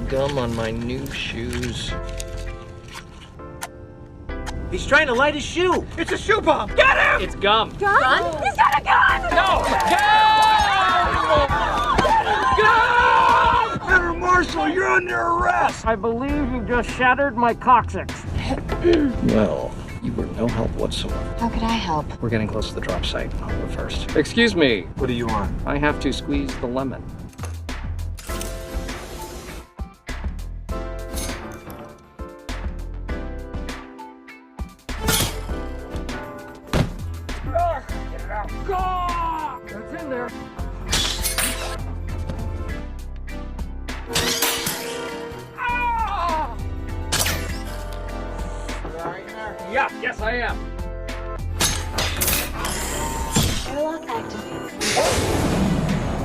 gum on my new shoes. He's trying to light his shoe. It's a shoe bomb. Get him! It's gum. Gun? He's got a gun! No! Gum! Gum! Mayor Marshall, you're under arrest. I believe you just shattered my coccyx. Well, you were no help whatsoever. How could I help? We're getting close to the drop site. I'll go first. Excuse me. What do you want? I have to squeeze the lemon.